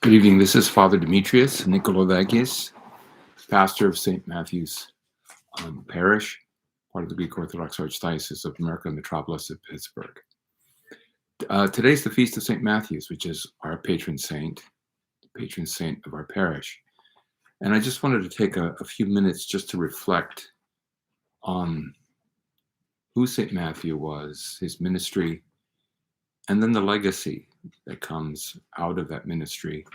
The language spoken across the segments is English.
Good evening. This is Father Demetrius Nikolodakis, pastor of St. Matthew's Parish, part of the Greek Orthodox Archdiocese of American Metropolis of Pittsburgh. Today's the Feast of St. Matthew's, which is our patron saint of our parish. And I just wanted to take a few minutes just to reflect on who St. Matthew was, his ministry, and then the legacy that comes out of that ministry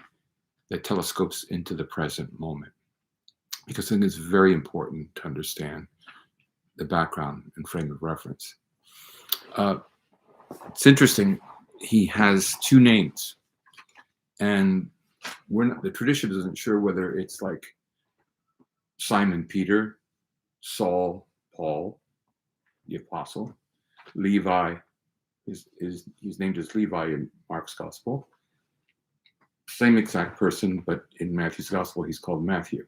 that telescopes into the present moment. Because I think it's very important to understand the background and frame of reference. It's interesting, he has two names, and the tradition isn't sure whether it's like Simon Peter, Saul, Paul, the apostle, Levi, he's named as Levi in Mark's gospel. Same exact person, but in Matthew's gospel, he's called Matthew.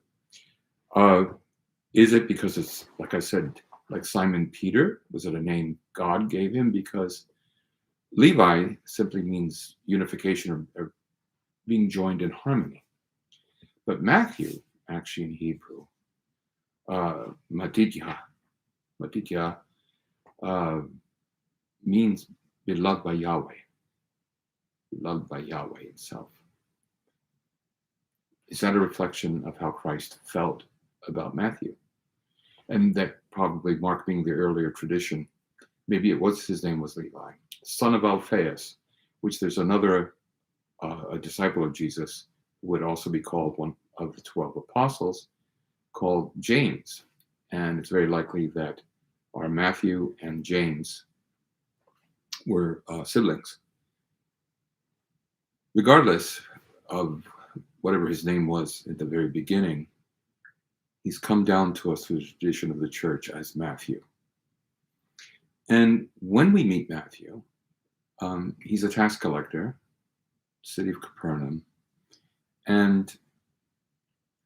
Is it because it's, like I said, like Simon Peter? Was it a name God gave him? Because Levi simply means unification or being joined in harmony. But Matthew, actually in Hebrew, Matitya, means beloved by Yahweh himself. Is that a reflection of how Christ felt about Matthew? And that probably Mark being the earlier tradition, maybe it was his name was Levi, son of Alphaeus, which there's another a disciple of Jesus who would also be called one of the 12 apostles, called James. And it's very likely that our Matthew and James were siblings. Regardless of whatever his name was at the very beginning, he's come down to us through the tradition of the church as Matthew. And when we meet Matthew, he's a tax collector, city of Capernaum. And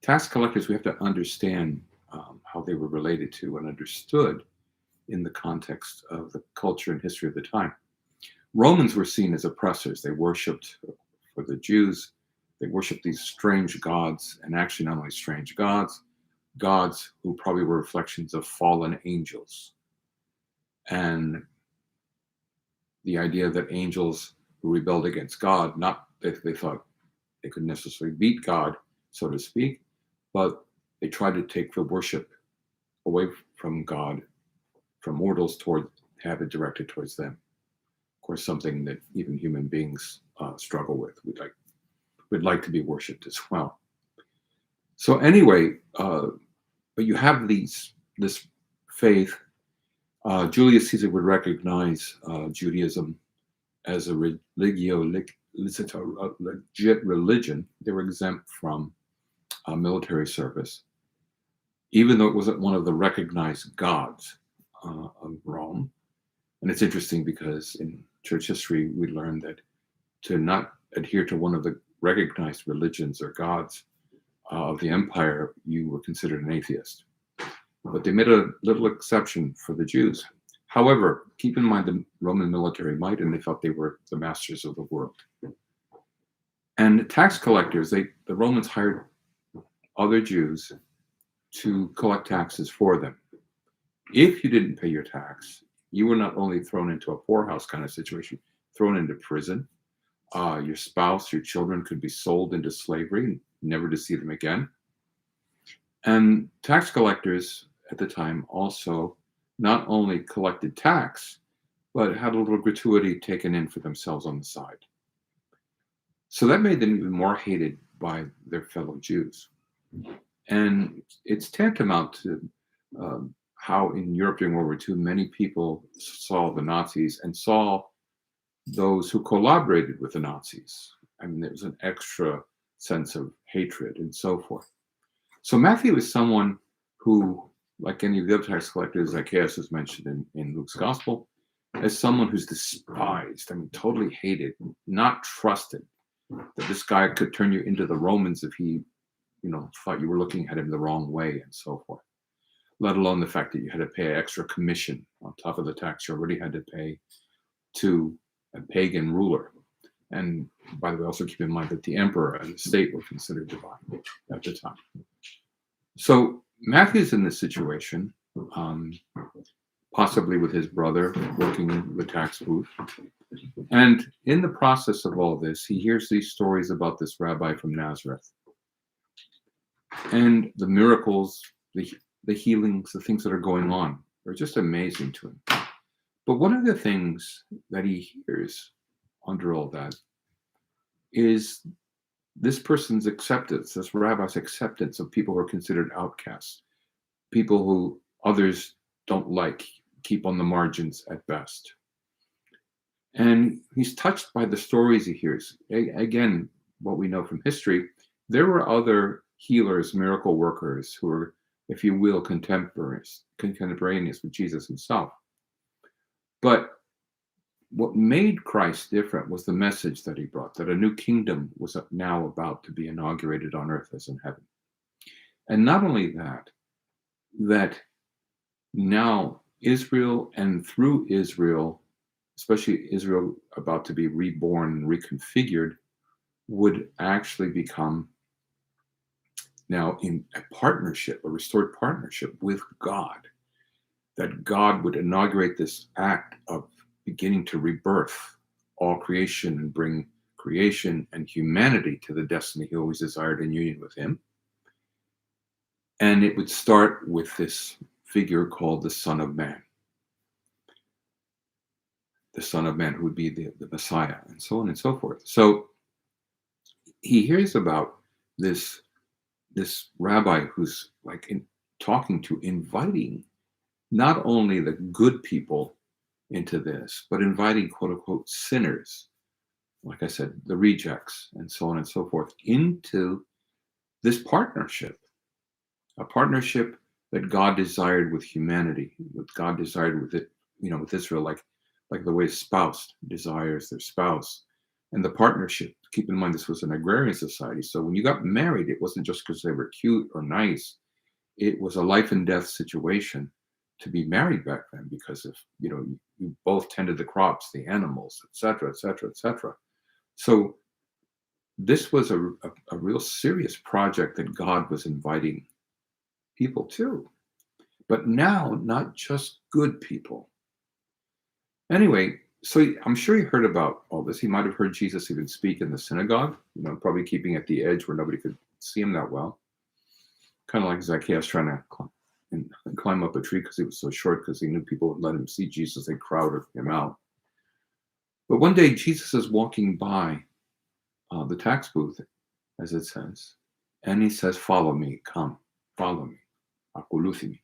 tax collectors, we have to understand how they were related to and understood in the context of the culture and history of the time. Romans were seen as oppressors. They worshipped, for the Jews, they worshipped these strange gods, and actually not only strange gods who probably were reflections of fallen angels. And the idea that angels who rebelled against God, not that they thought they could necessarily beat God, so to speak, but they tried to take the worship away from God, from mortals, toward have it directed towards them. Of course, something that even human beings struggle with. We'd like to be worshipped as well. So anyway, but you have this faith. Julius Caesar would recognize Judaism as a legit religion. They were exempt from military service, even though it wasn't one of the recognized gods of Rome. And it's interesting because in church history, we learned that to not adhere to one of the recognized religions or gods of the empire, you were considered an atheist. But they made a little exception for the Jews. However, keep in mind the Roman military might, and they felt they were the masters of the world. And tax collectors, the Romans hired other Jews to collect taxes for them. If you didn't pay your tax, you were not only thrown into a poorhouse kind of situation, thrown into prison. Your spouse, your children could be sold into slavery, never to see them again. And tax collectors at the time also not only collected tax, but had a little gratuity taken in for themselves on the side. So that made them even more hated by their fellow Jews. And it's tantamount to how in Europe during World War II, many people saw the Nazis and saw those who collaborated with the Nazis. I mean, there was an extra sense of hatred and so forth. So Matthew is someone who, like any of the other tax collectors, Zacchaeus is mentioned in Luke's gospel, as someone who's despised, I mean, totally hated, not trusted, that this guy could turn you into the Romans if he, thought you were looking at him the wrong way and so forth. Let alone the fact that you had to pay an extra commission on top of the tax you already had to pay to a pagan ruler. And by the way, also keep in mind that the emperor and the state were considered divine at the time. So Matthew's in this situation, um, possibly with his brother working in the tax booth. And in the process of all this, he hears these stories about this rabbi from Nazareth and the miracles, the healings, the things that are going on are just amazing to him. But one of the things that he hears under all that is this person's acceptance, this rabbi's acceptance of people who are considered outcasts, people who others don't like, keep on the margins at best. And he's touched by the stories he hears. Again, what we know from history, there were other healers, miracle workers who were, if you will, contemporaneous with Jesus himself. But what made Christ different was the message that he brought, that a new kingdom was now about to be inaugurated on earth as in heaven. And not only that, that now Israel, and through Israel, especially Israel about to be reborn and reconfigured, would actually become now in a partnership, a restored partnership with God, that God would inaugurate this act of beginning to rebirth all creation and bring creation and humanity to the destiny he always desired in union with him. And it would start with this figure called the Son of Man. The Son of Man, who would be the Messiah, and so on and so forth. So he hears about this rabbi who's like inviting not only the good people into this, but inviting quote unquote sinners, like I said, the rejects, and so on and so forth, into this partnership, a partnership that God desired with humanity, what God desired with it, with Israel, like the way a spouse desires their spouse. And the partnership, keep in mind, this was an agrarian society. So when you got married, it wasn't just because they were cute or nice. It was a life and death situation to be married back then, because if, you both tended the crops, the animals, et cetera, et cetera, et cetera. So this was a real serious project that God was inviting people to. But now, not just good people. Anyway, so I'm sure he heard about all this. He might have heard Jesus even speak in the synagogue, probably keeping at the edge where nobody could see him that well. Kind of like Zacchaeus trying to climb up a tree because he was so short, because he knew people would let him see Jesus. They crowded him out. But one day, Jesus is walking by the tax booth, as it says, and he says, "Follow me, come, follow me, akuluthimi."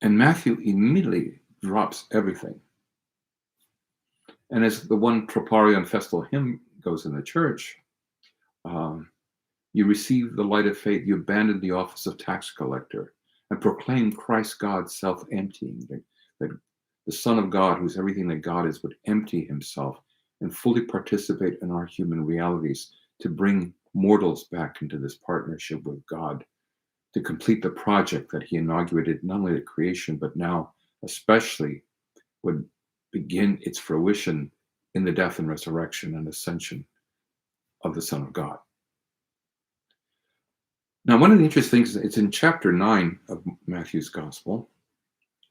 And Matthew immediately drops everything. And as the one Troparion festal hymn goes in the church, you receive the light of faith, you abandon the office of tax collector and proclaim Christ God self-emptying, that the Son of God, who's everything that God is, would empty himself and fully participate in our human realities to bring mortals back into this partnership with God, to complete the project that he inaugurated, not only at creation, but now especially would begin its fruition in the death and resurrection and ascension of the Son of God. Now, one of the interesting things, it's in chapter 9 of Matthew's Gospel,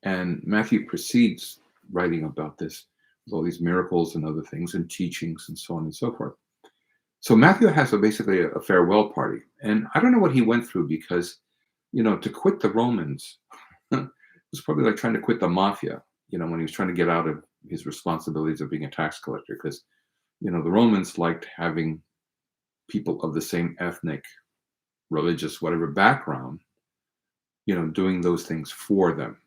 and Matthew proceeds writing about this with all these miracles and other things and teachings and so on and so forth. So Matthew has basically a farewell party, and I don't know what he went through, because, to quit the Romans was probably like trying to quit the mafia, when he was trying to get out of his responsibilities of being a tax collector, because, the Romans liked having people of the same ethnic, religious, whatever background, doing those things for them.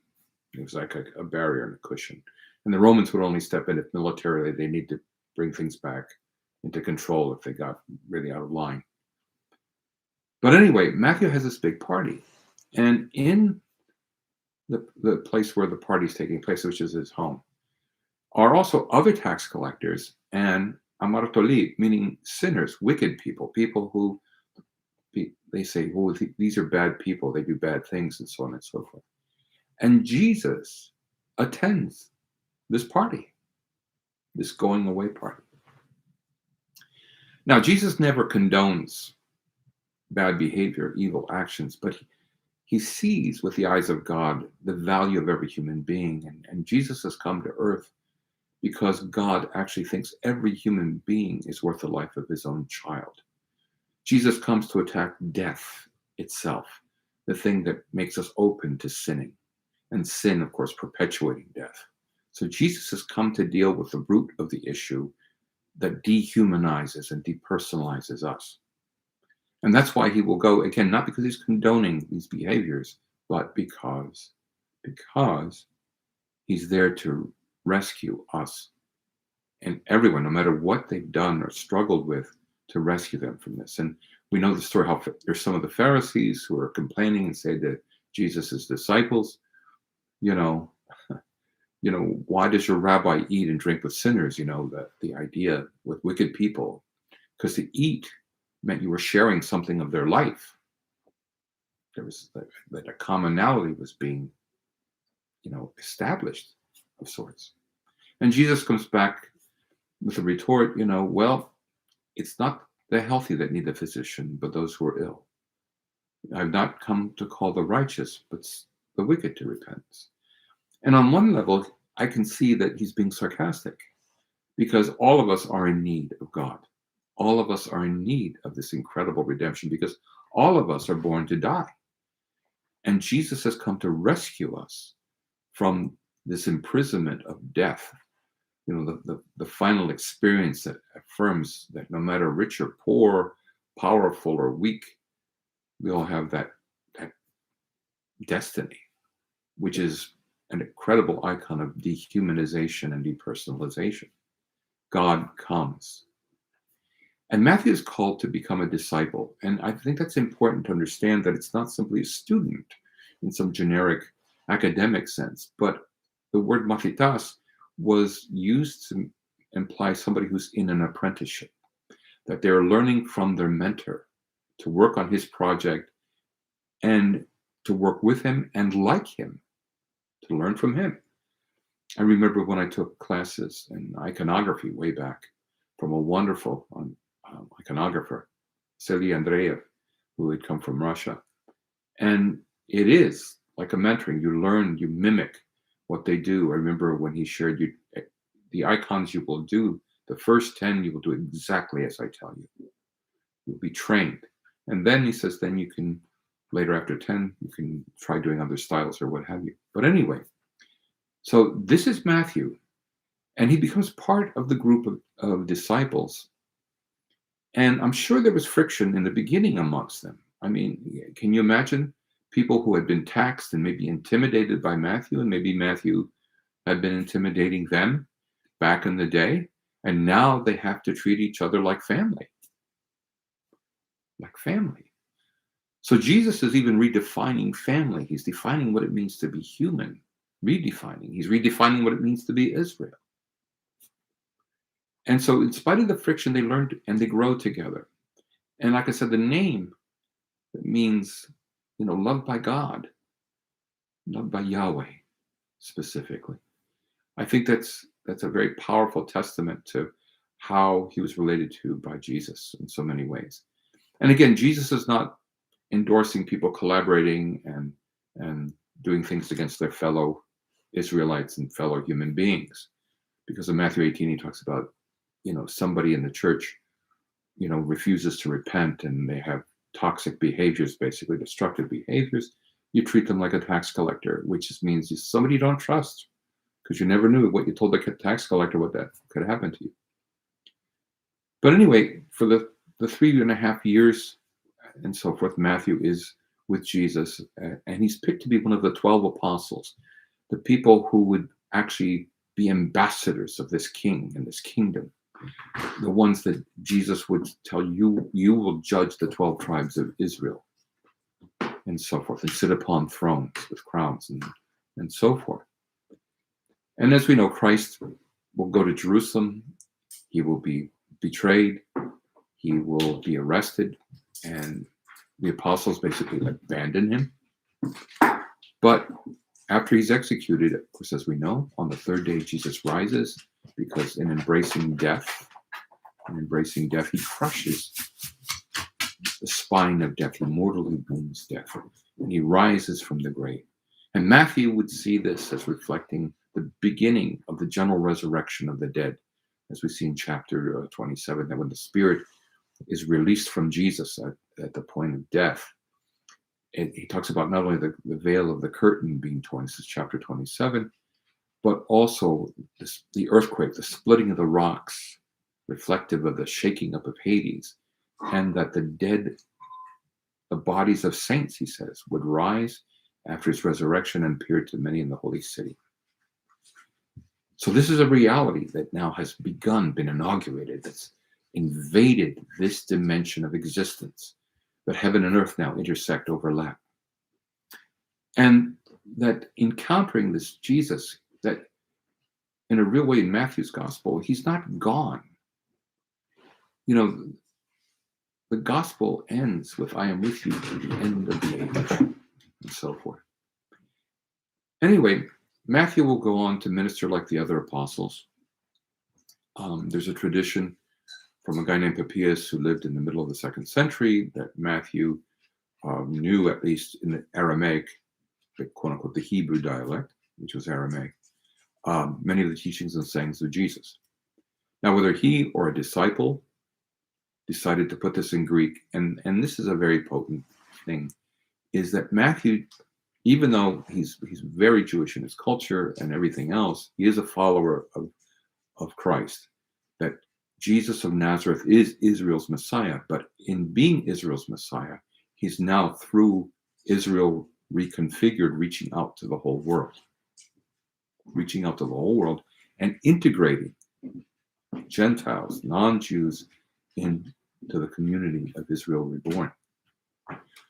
It was like a barrier and a cushion. And the Romans would only step in if militarily they need to bring things back into control if they got really out of line. But anyway, Matthew has this big party. And in the place where the party is taking place, which is his home, are also other tax collectors and amartoli, meaning sinners, wicked people who they say, "Oh, these are bad people. They do bad things," and so on and so forth. And Jesus attends this party. this going away part. Now, Jesus never condones bad behavior, evil actions, but he sees with the eyes of God the value of every human being. And Jesus has come to earth because God actually thinks every human being is worth the life of his own child. Jesus comes to attack death itself, the thing that makes us open to sinning, and sin, of course, perpetuating death. So Jesus has come to deal with the root of the issue that dehumanizes and depersonalizes us. And that's why he will go, again, not because he's condoning these behaviors, but because he's there to rescue us and everyone, no matter what they've done or struggled with, to rescue them from this. And we know the story how there's some of the Pharisees who are complaining and say to Jesus' disciples, you know, why does your rabbi eat and drink with sinners? The idea with wicked people, because to eat meant you were sharing something of their life. There was that a commonality was being, established of sorts. And Jesus comes back with a retort, well, it's not the healthy that need a physician, but those who are ill. I've not come to call the righteous, but the wicked to repentance. And on one level, I can see that he's being sarcastic, because all of us are in need of God. All of us are in need of this incredible redemption, because all of us are born to die. And Jesus has come to rescue us from this imprisonment of death. The final experience that affirms that no matter rich or poor, powerful or weak, we all have that destiny, which is an incredible icon of dehumanization and depersonalization. God comes. And Matthew is called to become a disciple. And I think that's important to understand, that it's not simply a student in some generic academic sense, but the word mathitas was used to imply somebody who's in an apprenticeship, that they're learning from their mentor, to work on his project and to work with him and like him, to learn from him. I remember when I took classes in iconography way back from a wonderful iconographer, Celia Andreev, who had come from Russia. And it is like a mentoring. You learn, you mimic what they do. I remember when he shared the icons you will do, the first 10, you will do exactly as I tell you. You'll be trained. And then he says, then you can, later after 10, you can try doing other styles or what have you. But anyway, so this is Matthew, and he becomes part of the group of disciples. And I'm sure there was friction in the beginning amongst them. I mean, can you imagine people who had been taxed and maybe intimidated by Matthew, and maybe Matthew had been intimidating them back in the day, and now they have to treat each other like family. Like family. So Jesus is even redefining family. He's defining what it means to be human. He's redefining what it means to be Israel. And so in spite of the friction, they learned and they grow together. And like I said, the name means, loved by God, loved by Yahweh specifically. I think that's a very powerful testament to how he was related to by Jesus in so many ways. And again, Jesus is not endorsing people collaborating and doing things against their fellow Israelites and fellow human beings. Because in Matthew 18, he talks about, somebody in the church, refuses to repent and they have toxic behaviors, basically destructive behaviors. You treat them like a tax collector, which just means somebody you don't trust, because you never knew what you told the tax collector, what that could happen to you. But anyway, for the 3.5 years and so forth, Matthew is with Jesus, and he's picked to be one of the 12 apostles, the people who would actually be ambassadors of this king and this kingdom, the ones that Jesus would tell you, you will judge the 12 tribes of Israel, and so forth, and sit upon thrones with crowns and so forth. And as we know, Christ will go to Jerusalem. He will be betrayed. He will be arrested. And the apostles basically abandon him. But after he's executed, of course, as we know, on the third day, Jesus rises, because in embracing death, he crushes the spine of death. He mortally wounds death, and he rises from the grave. And Matthew would see this as reflecting the beginning of the general resurrection of the dead, as we see in chapter 27, that when the spirit is released from Jesus at the point of death, he talks about not only the veil of the curtain being torn, this is chapter 27, but also the earthquake, the splitting of the rocks, reflective of the shaking up of Hades, and that the bodies of saints, he says, would rise after his resurrection and appear to many in the holy city. So this is a reality that now has been inaugurated, that's invaded this dimension of existence, that heaven and earth now intersect, overlap. And that encountering this Jesus, that in a real way in Matthew's gospel, he's not gone. You know, the gospel ends with, I am with you to the end of the age, and so forth. Anyway, Matthew will go on to minister like the other apostles. There's a tradition from a guy named Papias who lived in the middle of the 2nd century that Matthew knew, at least in the Aramaic, the quote unquote, the Hebrew dialect, which was Aramaic, many of the teachings and sayings of Jesus. Now, whether he or a disciple decided to put this in Greek, and this is a very potent thing, is that Matthew, even though he's very Jewish in his culture and everything else, he is a follower of Christ, that Jesus of Nazareth is Israel's Messiah, but in being Israel's Messiah, he's now through Israel reconfigured, reaching out to the whole world and integrating Gentiles, non-Jews, into the community of Israel reborn.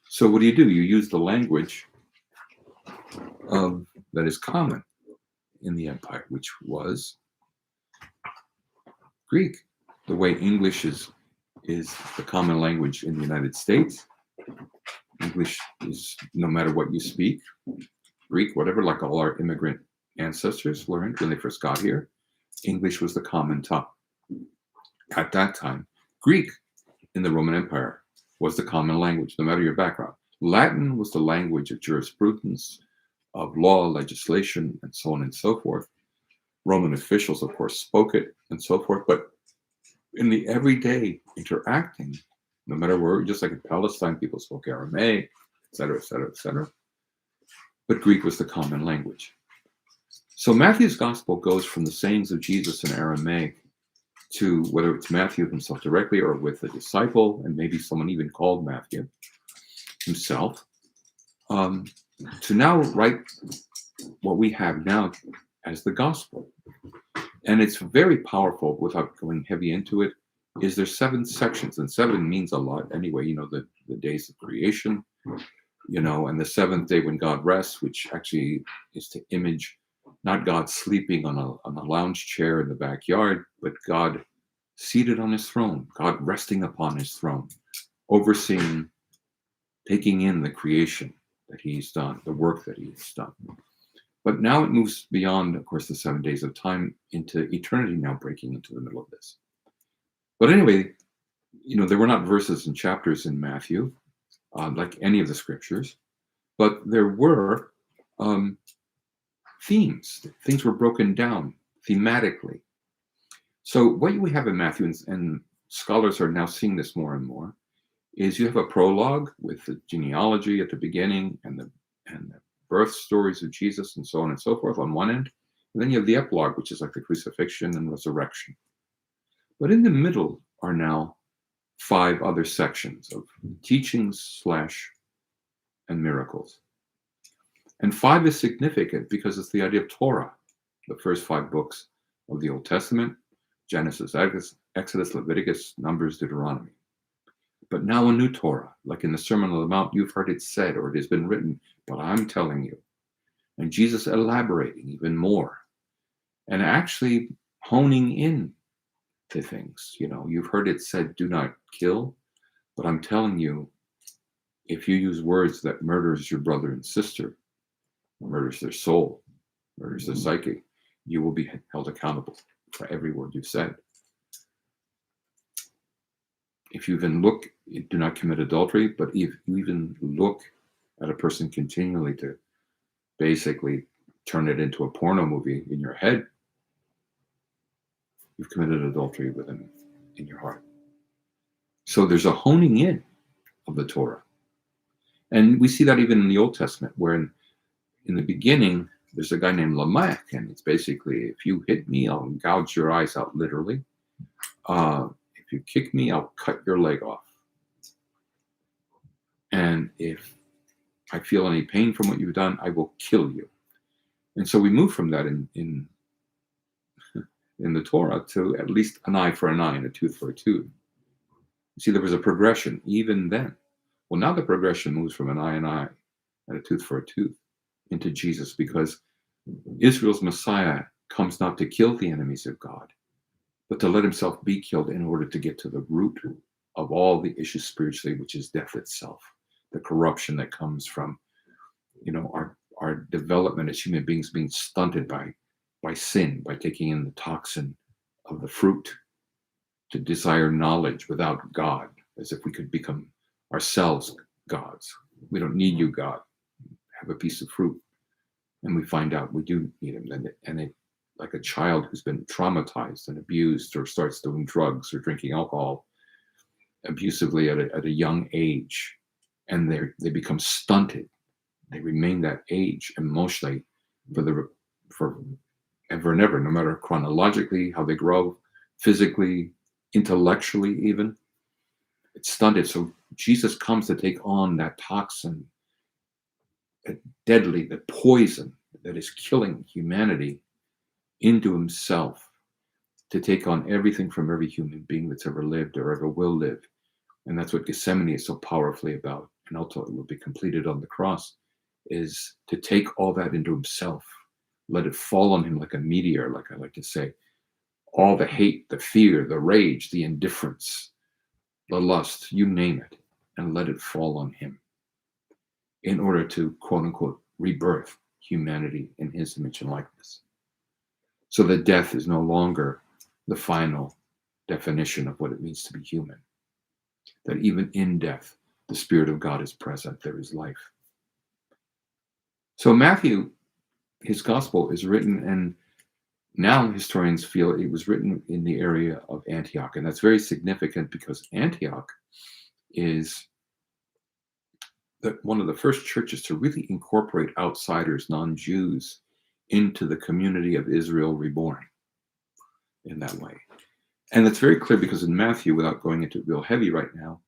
So what do? You use the language that is common in the empire, which was Greek. The way English is the common language in the United States. English is, no matter what you speak, Greek, whatever, like all our immigrant ancestors learned when they first got here, English was the common tongue. At that time, Greek in the Roman Empire was the common language, no matter your background. Latin was the language of jurisprudence, of law, legislation, and so on and so forth. Roman officials, of course, spoke it and so forth, but in the everyday interacting, no matter where, just like in Palestine, people spoke Aramaic, etc., etc., etc. But Greek was the common language. So Matthew's gospel goes from the sayings of Jesus in Aramaic to, whether it's Matthew himself directly or with a disciple, and maybe someone even called Matthew himself, to now write what we have now as the gospel. And it's very powerful. Without going heavy into it, is there's 7 sections, and 7 means a lot anyway. You know, the days of creation, you know, and the 7th day when God rests, which actually is to image not God sleeping on a lounge chair in the backyard, but God seated on his throne, God resting upon his throne, overseeing, taking in the creation that he's done, the work that he's done. But now it moves beyond, of course, the 7 days of time into eternity, now breaking into the middle of this. But anyway, you know, there were not verses and chapters in Matthew, like any of the scriptures, but there were themes. Things were broken down thematically. So what we have in Matthew, and scholars are now seeing this more and more, is you have a prologue with the genealogy at the beginning and the birth stories of Jesus and so on and so forth on one end. And then you have the epilogue, which is like the crucifixion and resurrection. But in the middle are now 5 other sections of teachings and miracles. And 5 is significant because it's the idea of Torah, the first 5 books of the Old Testament: Genesis, Exodus, Leviticus, Numbers, Deuteronomy. But now a new Torah, like in the Sermon on the Mount, you've heard it said, or it has been written, but I'm telling you. And Jesus elaborating even more and actually honing in to things. You know, you've heard it said, do not kill, but I'm telling you, if you use words that murders your brother and sister, murders their soul, murders their psyche, you will be held accountable. for every word you've said. If you even look, do not commit adultery, but if you even look at a person continually to basically turn it into a porno movie in your head, you've committed adultery with him in your heart. So there's a honing in of the Torah. And we see that even in the Old Testament, where in the beginning, there's a guy named Lamech, and it's basically, if you hit me, I'll gouge your eyes out, literally. If you kick me, I'll cut your leg off. And if I feel any pain from what you've done, I will kill you. And so we move from that in the Torah to at least an eye for an eye and a tooth for a tooth. You see, there was a progression even then. Well, now the progression moves from an eye and a tooth for a tooth into Jesus, because Israel's Messiah comes not to kill the enemies of God, but to let himself be killed in order to get to the root of all the issues spiritually, which is death itself, the corruption that comes from, our development as human beings being stunted by sin, by taking in the toxin of the fruit, to desire knowledge without God, as if we could become ourselves gods. We don't need you, God. Have a piece of fruit. And we find out we do need him. And it, like a child who's been traumatized and abused, or starts doing drugs or drinking alcohol abusively at a young age, and they become stunted. They remain that age emotionally for ever and ever, no matter chronologically how they grow, physically, intellectually even. It's stunted. So Jesus comes to take on that toxin, that deadly, the poison that is killing humanity, into himself, to take on everything from every human being that's ever lived or ever will live. And that's what Gethsemane is so powerfully about, and ultimately will be completed on the cross, is to take all that into himself, let it fall on him like a meteor, like I like to say, all the hate, the fear, the rage, the indifference, the lust, you name it, and let it fall on him in order to, quote unquote, rebirth humanity in his image and likeness. So that death is no longer the final definition of what it means to be human. That even in death, the Spirit of God is present. There is life. So Matthew, his gospel is written, and now historians feel it was written in the area of Antioch. And that's very significant, because Antioch is one of the first churches to really incorporate outsiders, non-Jews, into the community of Israel reborn in that way. And it's very clear, because in Matthew, without going into it real heavy right now,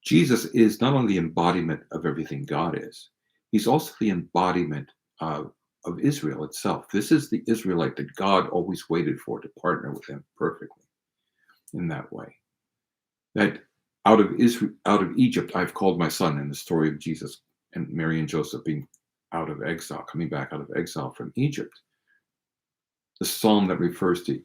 Jesus is not only the embodiment of everything God is, he's also the embodiment of Israel itself. This is the Israelite that God always waited for to partner with him perfectly in that way. That out of Egypt, I've called my son, in the story of Jesus and Mary and Joseph being out of exile, coming back out of exile from Egypt. The psalm that refers to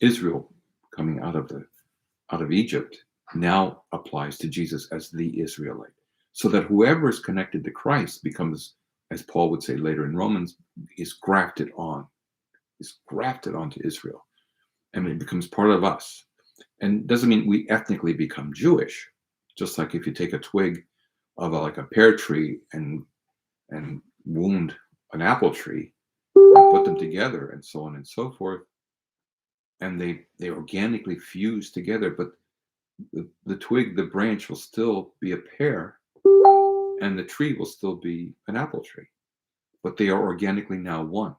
Israel coming out of Egypt now applies to Jesus as the Israelite, so that whoever is connected to Christ becomes, as Paul would say later in Romans, is grafted onto Israel, and it becomes part of us. And doesn't mean we ethnically become Jewish. Just like if you take a twig of a pear tree and wound an apple tree, and put them together, and so on and so forth, and they organically fuse together, but the twig, the branch will still be a pear, and the tree will still be an apple tree, but they are organically now one.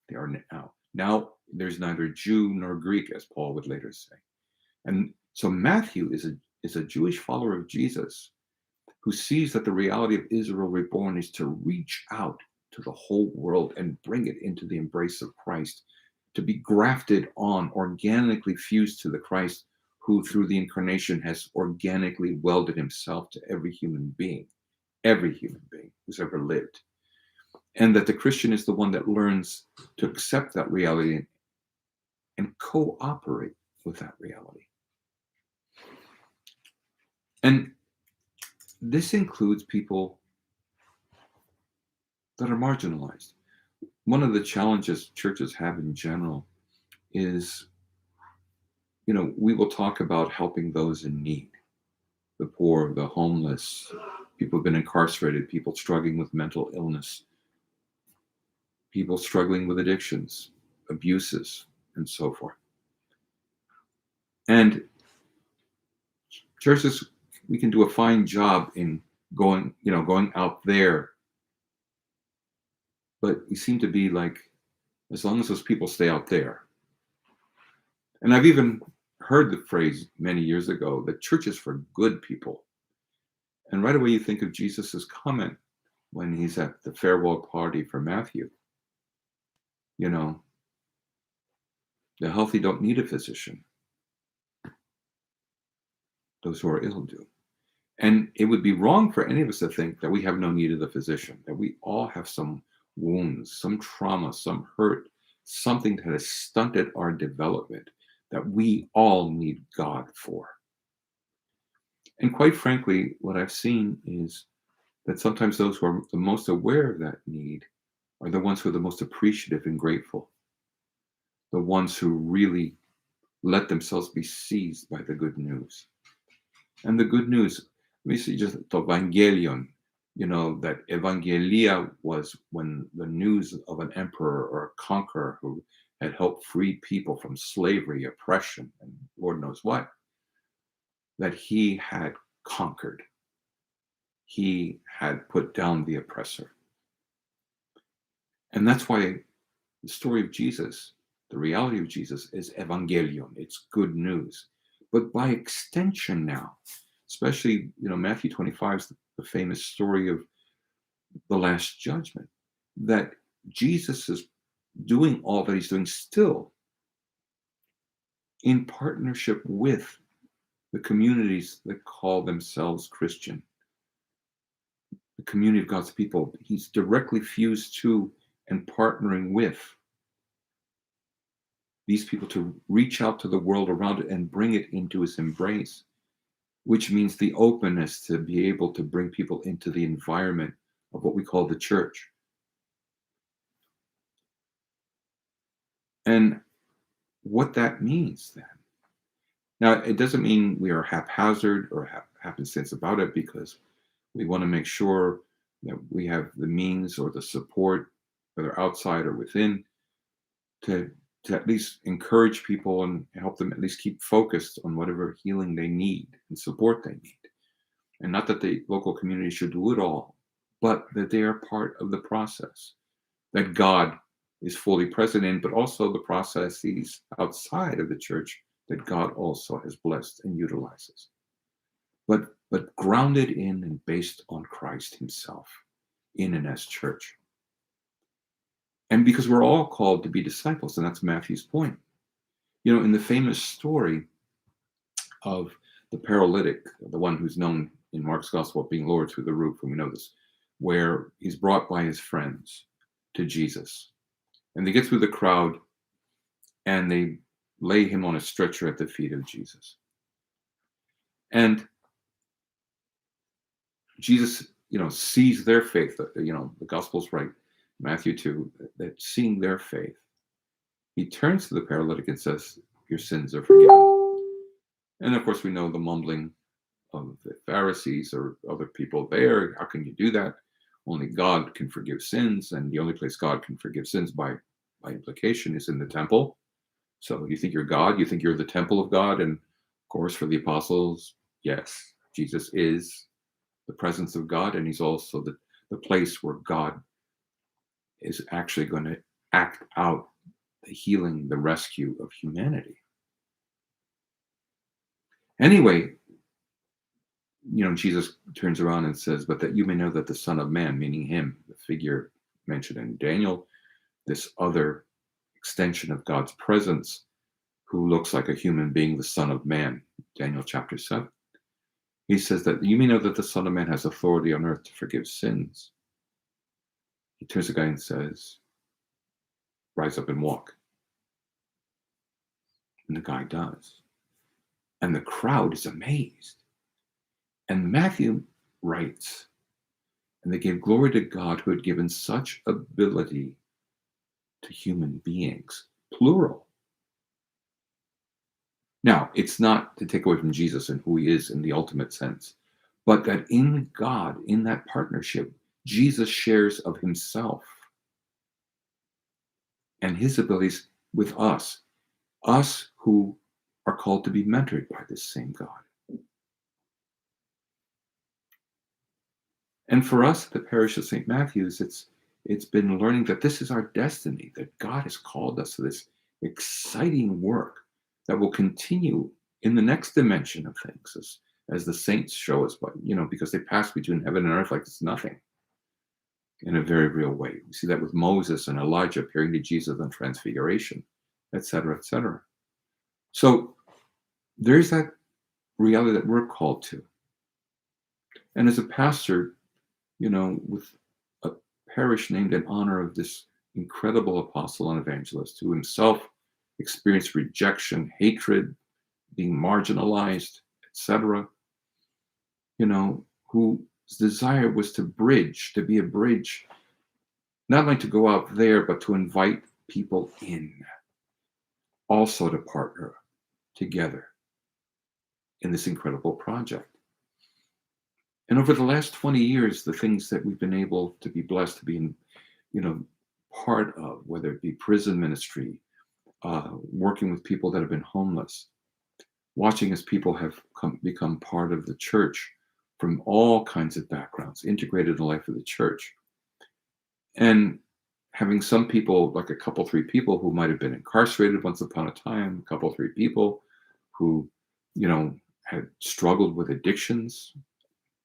They are now there's neither Jew nor Greek, as Paul would later say. And so Matthew is a Jewish follower of Jesus, who sees that the reality of Israel reborn is to reach out to the whole world and bring it into the embrace of Christ, to be grafted on, organically fused to the Christ who through the incarnation has organically welded himself to every human being who's ever lived. And that the Christian is the one that learns to accept that reality and cooperate with that reality. And this includes people that are marginalized. One of the challenges churches have in general is, we will talk about helping those in need, the poor, the homeless, people who've been incarcerated, people struggling with mental illness, people struggling with addictions, abuses, and so forth. And churches, we can do a fine job in going out there, but we seem to be like, as long as those people stay out there. And I've even heard the phrase many years ago that church is for good people. And right away you think of Jesus's comment when he's at the farewell party for Matthew. The healthy don't need a physician. Those who are ill do. And it would be wrong for any of us to think that we have no need of the physician, that we all have some wounds, some trauma, some hurt, something that has stunted our development, that we all need God for. And quite frankly, what I've seen is that sometimes those who are the most aware of that need are the ones who are the most appreciative and grateful, the ones who really let themselves be seized by the good news. And the good news, let me see, just the Evangelion, that Evangelia was when the news of an emperor or a conqueror who had helped free people from slavery, oppression, and Lord knows what, that he had conquered. He had put down the oppressor. And that's why the story of Jesus, the reality of Jesus, is Evangelion. It's good news. But by extension now, especially, Matthew 25 is the famous story of the Last Judgment, that Jesus is doing all that he's doing still in partnership with the communities that call themselves Christian, the community of God's people. He's directly fused to and partnering with these people to reach out to the world around it and bring it into his embrace, which means the openness to be able to bring people into the environment of what we call the church. And what that means then. Now, it doesn't mean we are haphazard or happenstance about it, because we want to make sure that we have the means or the support, whether outside or within, to at least encourage people and help them at least keep focused on whatever healing they need and support they need. And not that the local community should do it all, but that they are part of the process, that God is fully present in, but also the processes outside of the church that God also has blessed and utilizes. But grounded in and based on Christ himself, in and as church. And because we're all called to be disciples, and that's Matthew's point. In the famous story of the paralytic, the one who's known in Mark's gospel being lowered through the roof, and we know this, where he's brought by his friends to Jesus. And they get through the crowd and they lay him on a stretcher at the feet of Jesus. And Jesus, sees their faith. The gospel's right, Matthew 2, that seeing their faith, he turns to the paralytic and says, your sins are forgiven. And of course, we know the mumbling of the Pharisees or other people there. How can you do that? Only God can forgive sins, and the only place God can forgive sins by implication is in the temple. So you think you're God, you think you're the temple of God. And of course, for the apostles, yes, Jesus is the presence of God, and he's also the place where God is actually going to act out the healing, the rescue of humanity. Anyway, Jesus turns around and says, but that you may know that the Son of Man, meaning him, the figure mentioned in Daniel, this other extension of God's presence, who looks like a human being, the Son of Man, Daniel chapter 7. He says that you may know that the Son of Man has authority on earth to forgive sins. He turns to the guy and says, rise up and walk. And the guy does. And the crowd is amazed. And Matthew writes, and they gave glory to God who had given such ability to human beings, plural. Now, it's not to take away from Jesus and who he is in the ultimate sense, but that in God, in that partnership, Jesus shares of himself and his abilities with us who are called to be mentored by this same God. And for us at the parish of St. Matthew's, it's been learning that this is our destiny, that God has called us to this exciting work that will continue in the next dimension of things, as the saints show us, but because they pass between heaven and earth like it's nothing in a very real way. We see that with Moses and Elijah appearing to Jesus on Transfiguration, etc., etc. So there's that reality that we're called to. And as a pastor, with a parish named in honor of this incredible apostle and evangelist who himself experienced rejection, hatred, being marginalized, etc., whose desire was to be a bridge, not only to go out there, but to invite people in, also to partner together in this incredible project. And over the last 20 years, the things that we've been able to be blessed to be in, part of, whether it be prison ministry, working with people that have been homeless, watching as people have become part of the church from all kinds of backgrounds, integrated in the life of the church. And having some people, like a couple, three people who might have been incarcerated once upon a time, a couple, three people who, had struggled with addictions,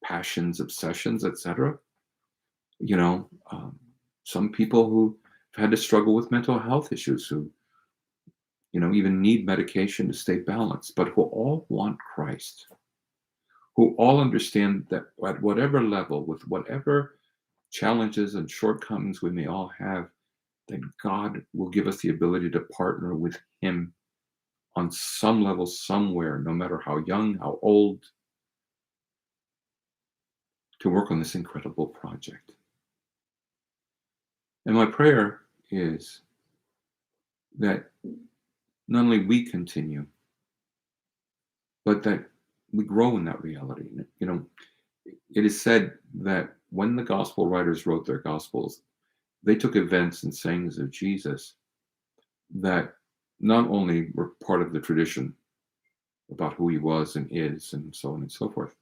passions, obsessions, etc. Some people who have had to struggle with mental health issues, who, even need medication to stay balanced, but who all want Christ, who all understand that at whatever level, with whatever challenges and shortcomings we may all have, that God will give us the ability to partner with him on some level, somewhere, no matter how young, how old, to work on this incredible project. And my prayer is that not only we continue, but that we grow in that reality. It is said that when the gospel writers wrote their gospels, they took events and sayings of Jesus that not only were part of the tradition about who he was and is, and so on and so forth,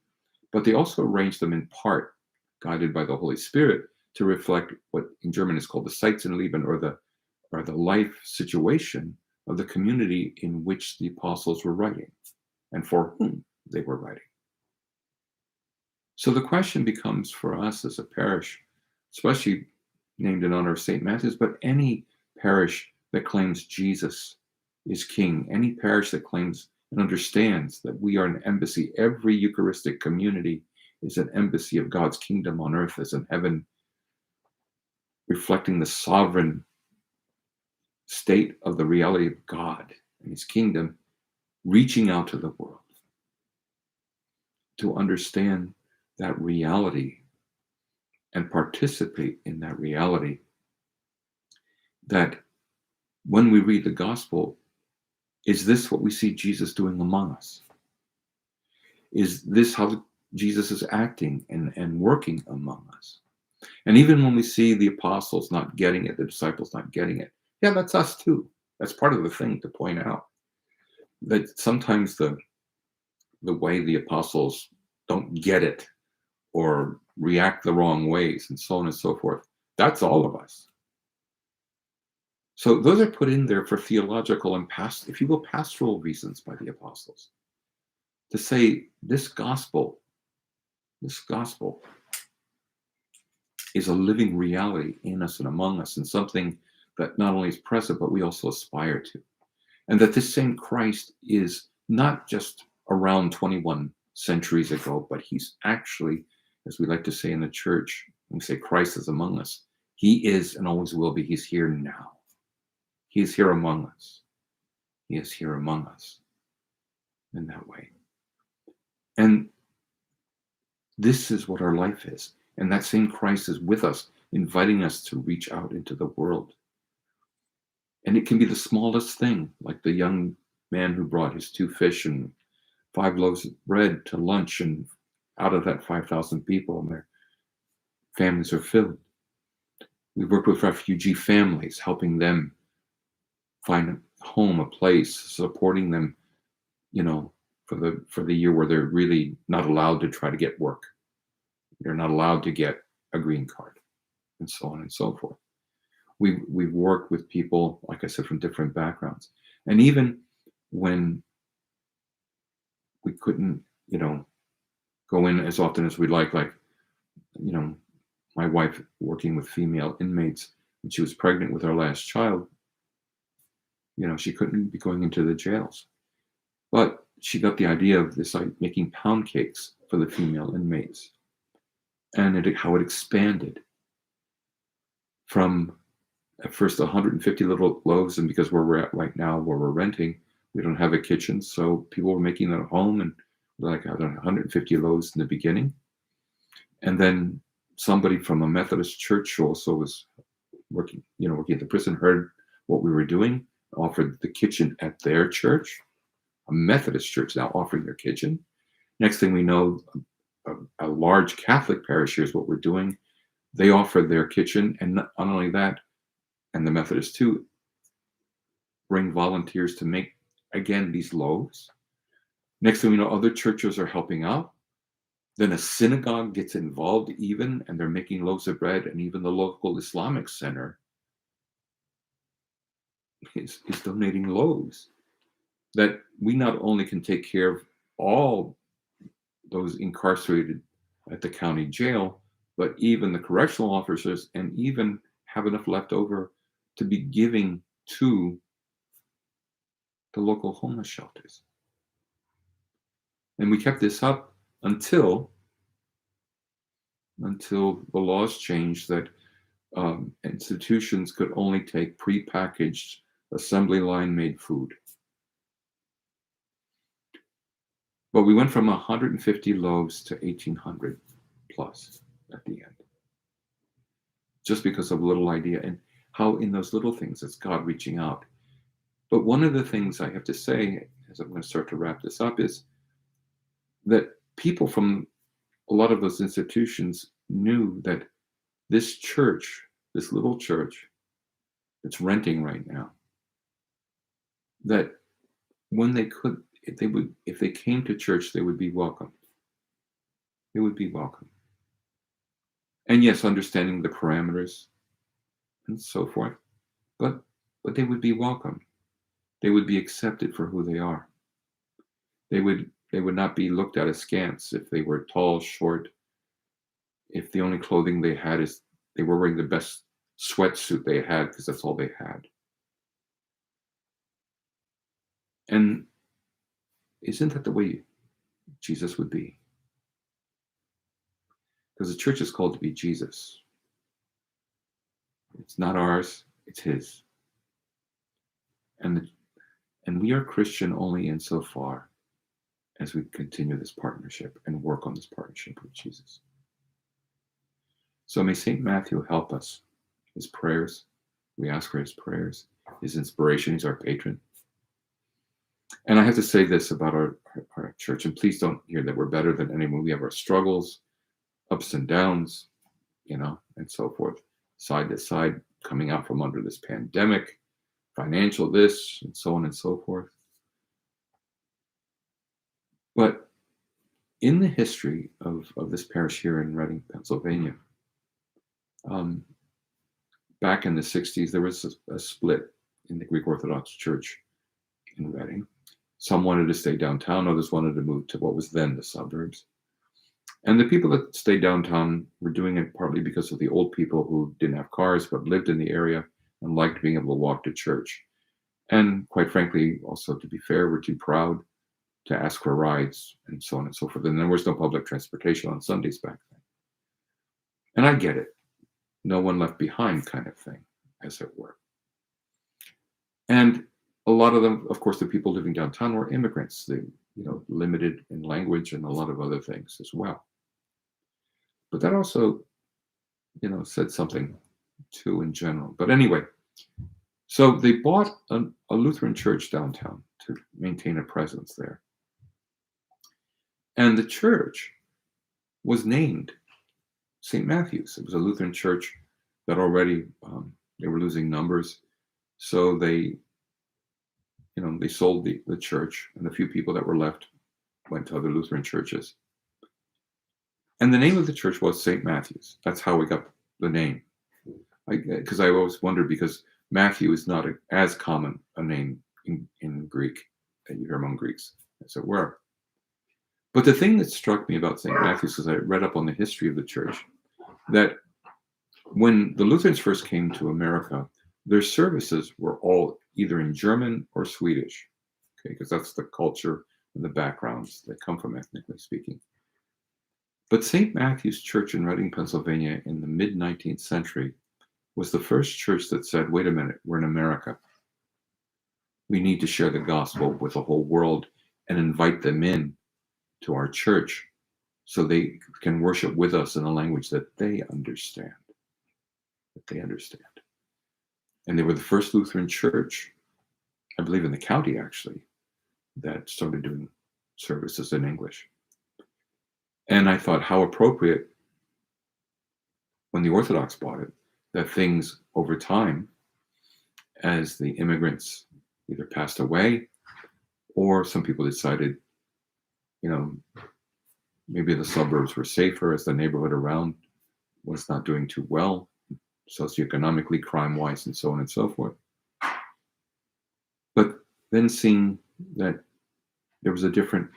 but they also arranged them in part, guided by the Holy Spirit, to reflect what in German is called the Zeitzenleben, or the life situation of the community in which the apostles were writing and for whom they were writing. So the question becomes for us as a parish, especially named in honor of St. Matthew's, but any parish that claims Jesus is King, any parish that claims and understands that we are an embassy, every Eucharistic community is an embassy of God's kingdom on earth as in heaven, reflecting the sovereign state of the reality of God and his kingdom, reaching out to the world to understand that reality and participate in that reality, that when we read the gospel, is this what we see Jesus doing among us? Is this how Jesus is acting and working among us? And even when we see the apostles not getting it, the disciples not getting it, yeah, that's us too. That's part of the thing to point out. That sometimes the way the apostles don't get it or react the wrong ways and so on and so forth, that's all of us. So those are put in there for theological and if you will, pastoral reasons by the apostles. To say this gospel is a living reality in us and among us, and something that not only is present, but we also aspire to. And that this same Christ is not just around 21 centuries ago, but he's actually, as we like to say in the church, when we say Christ is among us, he is and always will be. He's here now. He is here among us. He is here among us in that way. And this is what our life is. And that same Christ is with us, inviting us to reach out into the world. And it can be the smallest thing, like the young man who brought his 2 fish and 5 loaves of bread to lunch, and out of that 5,000 people, and their families are filled. We worked with refugee families, helping them find a home, a place, supporting them, you know, for the year where they're really not allowed to try to get work. They're not allowed to get a green card, and so on and so forth. We've worked with people, like I said, from different backgrounds. And even when we couldn't, go in as often as we'd like, you know, my wife working with female inmates, when she was pregnant with our last child, she couldn't be going into the jails. But she got the idea of this, like making pound cakes for the female inmates, and how it expanded from at first 150 little loaves, and because where we're at right now, where we're renting, we don't have a kitchen, so people were making it at home, and like I don't know, 150 loaves in the beginning, and then somebody from a Methodist church who also was working at the prison, heard what we were doing, offered the kitchen at their church. A Methodist church now offering their kitchen. Next thing we know, a large Catholic parish here's what we're doing. They offered their kitchen, and not only that, and the Methodists too, bring volunteers to make, again, these loaves. Next thing we know, other churches are helping out. Then a synagogue gets involved even, and they're making loaves of bread, and even the local Islamic center is donating loaves. That we not only can take care of all those incarcerated at the county jail, but even the correctional officers, and even have enough left over to be giving to the local homeless shelters. And we kept this up until the laws changed that institutions could only take prepackaged, assembly line made food. But we went from 150 loaves to 1,800 plus at the end, just because of a little idea, and how in those little things it's God reaching out. But one of the things I have to say, as I'm going to start to wrap this up, is that people from a lot of those institutions knew that this church, this little church that's renting right now, that when they could, if they came to church, they would be welcomed. They would be welcome. And yes, understanding the parameters and so forth, but they would be welcome. They would be accepted for who they are. They would not be looked at askance if they were tall, short, if the only clothing they had is they were wearing the best sweatsuit they had because that's all they had. And isn't that the way Jesus would be? Because the church is called to be Jesus. It's not ours, it's his. And we are Christian only insofar as we continue this partnership and work on this partnership with Jesus. So may St. Matthew help us. His prayers, we ask for his prayers, his inspiration, he's our patron. And I have to say this about our church, and please don't hear that we're better than anyone. We have our struggles, ups and downs, and so forth, side to side, coming out from under this pandemic, financial this, and so on and so forth. But in the history of this parish here in Reading, Pennsylvania, back in the 60s, there was a split in the Greek Orthodox Church in Reading. Some wanted to stay downtown, others wanted to move to what was then the suburbs. And the people that stayed downtown were doing it partly because of the old people who didn't have cars but lived in the area and liked being able to walk to church. And quite frankly, also to be fair, were too proud to ask for rides and so on and so forth. And there was no public transportation on Sundays back then. And I get it. No one left behind kind of thing, as it were. And a lot of them, of course, the people living downtown were immigrants. They, limited in language and a lot of other things as well. But that also, said something too in general. But anyway, so they bought a Lutheran church downtown to maintain a presence there. And the church was named St. Matthew's. It was a Lutheran church that already they were losing numbers, so they sold the church, and the few people that were left went to other Lutheran churches. And the name of the church was St. Matthew's. That's how we got the name. Because I always wondered, because Matthew is not as common a name in Greek that you hear among Greeks as it were. But the thing that struck me about St. Matthew's, as I read up on the history of the church, that when the Lutherans first came to America, their services were all either in German or Swedish, okay, because that's the culture and the backgrounds that come from, ethnically speaking. But St. Matthew's Church in Reading, Pennsylvania in the mid-19th century was the first church that said, wait a minute, we're in America. We need to share the gospel with the whole world and invite them in to our church so they can worship with us in a language that they understand. And they were the first Lutheran church, I believe in the county actually, that started doing services in English. And I thought how appropriate, when the Orthodox bought it, that things over time, as the immigrants either passed away or some people decided, maybe the suburbs were safer as the neighborhood around was not doing too well, socioeconomically, crime-wise, and so on and so forth. But then seeing that there was a different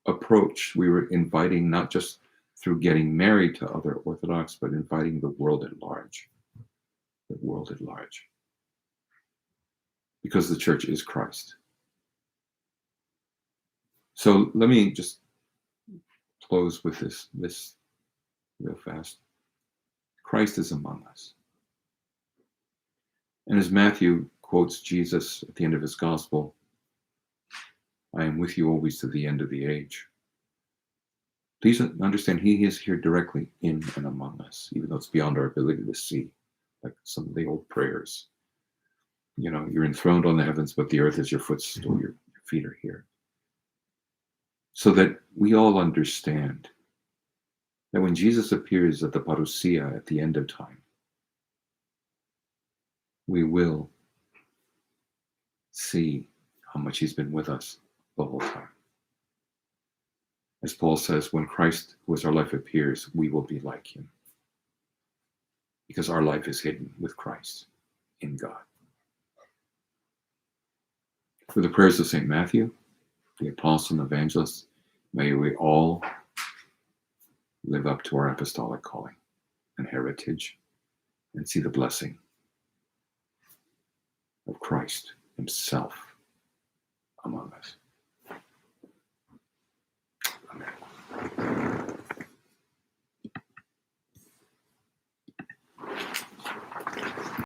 approach, we were inviting not just through getting married to other Orthodox, but inviting the world at large. The world at large. Because the church is Christ. So let me just close with this real fast. Christ is among us. And as Matthew quotes Jesus at the end of his gospel, I am with you always to the end of the age. Please understand, he is here directly in and among us, even though it's beyond our ability to see, like some of the old prayers. You're enthroned on the heavens, but the earth is your footstool, your feet are here. So that we all understand that when Jesus appears at the parousia at the end of time, we will see how much he's been with us the whole time. As Paul says, when Christ, who is our life, appears, we will be like him. Because our life is hidden with Christ in God. For the prayers of St. Matthew, the apostle and evangelist, may we all live up to our apostolic calling and heritage and see the blessing of Christ himself among us.